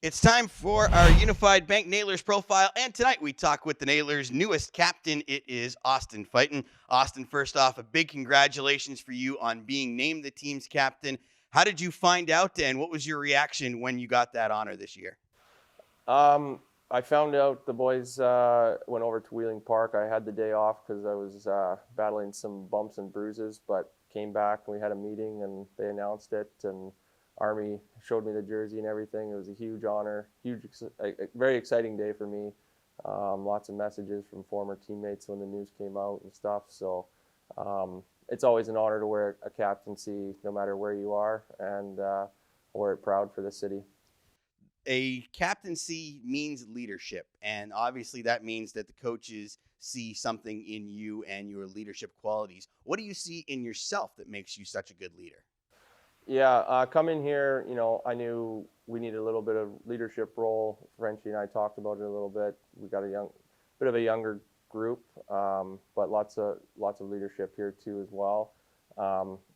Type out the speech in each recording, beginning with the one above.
It's time for our Unified Bank Nailers profile, and tonight we talk with the Nailers' newest captain. It is Austin Fyten. Austin, first off, a big congratulations for you on being named the team's captain. How did you find out, and what was your reaction when you got that honor this year? Um, I found out the boys went over to Wheeling Park. I had the day off because I was battling some bumps and bruises, but came back and we had a meeting and they announced it, and Army showed me the jersey and everything. It was a huge honor, very exciting day for me. Lots of messages from former teammates when the news came out and stuff. So it's always an honor to wear a captaincy, no matter where you are, and wear it proud for the city. A captaincy means leadership, and obviously that means that the coaches see something in you and your leadership qualities. What do you see in yourself that makes you such a good leader? Yeah, coming here, I knew we needed a little bit of leadership role. Frenchie and I talked about it a little bit. We got a bit of a younger group, but lots of leadership here too as well.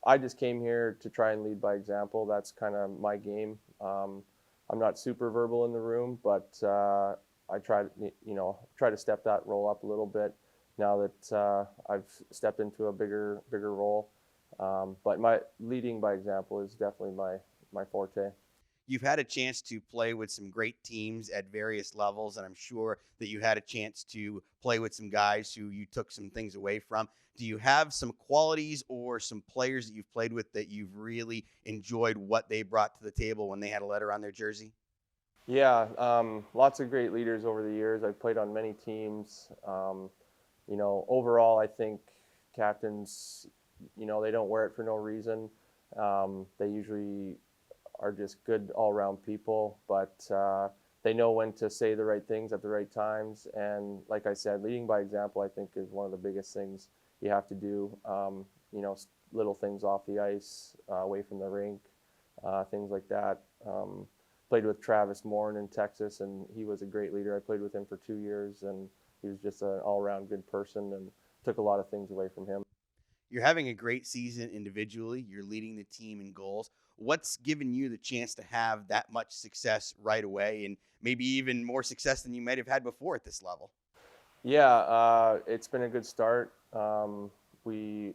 I just came here to try and lead by example. That's kind of my game. I'm not super verbal in the room, but I try to step that role up a little bit now that I've stepped into a bigger role. But my leading by example is definitely my forte. You've had a chance to play with some great teams at various levels, and I'm sure that you had a chance to play with some guys who you took some things away from. Do you have some qualities or some players that you've played with that you've really enjoyed what they brought to the table when they had a letter on their jersey? Yeah, lots of great leaders over the years. I've played on many teams. Overall, I think captains, they don't wear it for no reason. They usually are just good all-around people, but they know when to say the right things at the right times. And like I said, leading by example, I think, is one of the biggest things you have to do. Little things off the ice, away from the rink, things like that. Played with Travis Morin in Texas, and he was a great leader. I played with him for 2 years, and he was just an all-around good person and took a lot of things away from him. You're having a great season individually. You're leading the team in goals. What's given you the chance to have that much success right away and maybe even more success than you might have had before at this level? Yeah, it's been a good start. We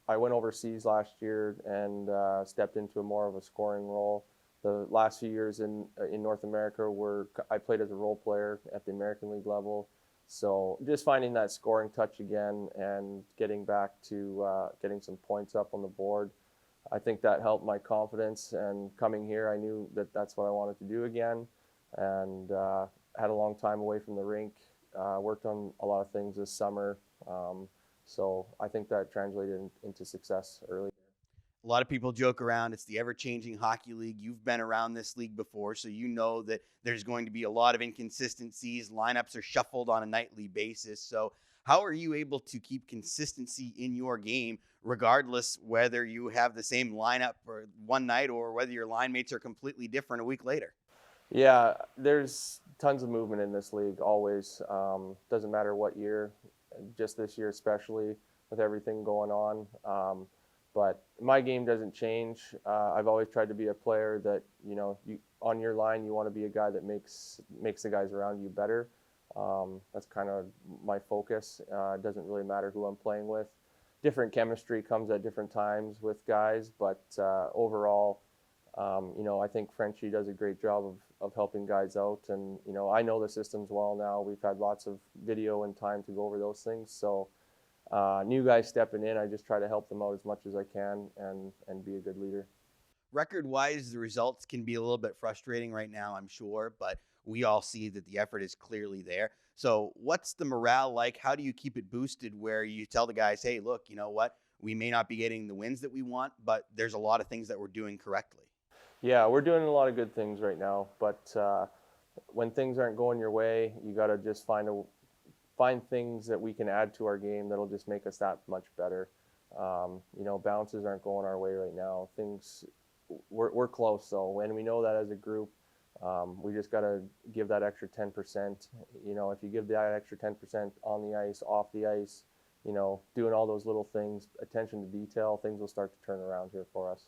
I went overseas last year and stepped into more of a scoring role. The last few years in North America were I played as a role player at the American League level. So just finding that scoring touch again and getting back to getting some points up on the board, I think that helped my confidence. And coming here, I knew that that's what I wanted to do again, and had a long time away from the rink. Worked on a lot of things this summer, so I think that translated into success early. A lot of people joke around. It's the ever changing hockey league. You've been around this league before, so you know that there's going to be a lot of inconsistencies. Lineups are shuffled on a nightly basis. So, how are you able to keep consistency in your game, regardless whether you have the same lineup for one night or whether your line mates are completely different a week later? Yeah, there's tons of movement in this league always. Doesn't matter what year, just this year especially with everything going on. But my game doesn't change. I've always tried to be a player that you on your line you want to be a guy that makes the guys around you better. That's kind of my focus. It doesn't really matter who I'm playing with. Different chemistry comes at different times with guys, but overall, I think Frenchie does a great job of helping guys out. And, I know the systems well now. We've had lots of video and time to go over those things. So new guys stepping in, I just try to help them out as much as I can and be a good leader. Record wise, the results can be a little bit frustrating right now, I'm sure, but we all see that the effort is clearly there. So, what's the morale like? How do you keep it boosted where you tell the guys, hey, look, you know what? We may not be getting the wins that we want, but there's a lot of things that we're doing correctly. Yeah, we're doing a lot of good things right now, but when things aren't going your way, you got to just find things that we can add to our game that'll just make us that much better. Bounces aren't going our way right now. We're close though, and we know that as a group. We just got to give that extra 10%. If you give that extra 10% on the ice, off the ice, doing all those little things, attention to detail, things will start to turn around here for us.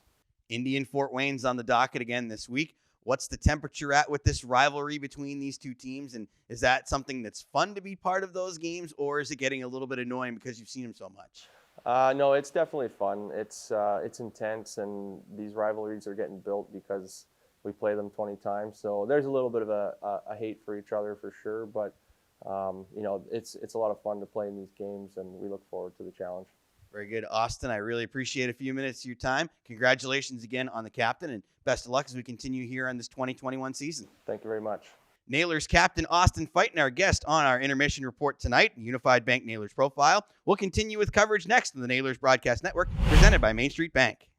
Indian Fort Wayne's on the docket again this week. what's the temperature at with this rivalry between these two teams? And is that something that's fun to be part of those games, or is it getting a little bit annoying because you've seen them so much? No, it's definitely fun. It's intense, and these rivalries are getting built because we play them 20 times. So there's a little bit of a hate for each other for sure, but it's a lot of fun to play in these games, and we look forward to the challenge. Very good, Austin. I really appreciate a few minutes of your time. Congratulations again on the captain, and best of luck as we continue here on this 2021 season. Thank you very much. Nailers captain Austin Fyten, our guest on our intermission report tonight, Unified Bank Nailers Profile. We'll continue with coverage next on the Nailers Broadcast Network, presented by Main Street Bank.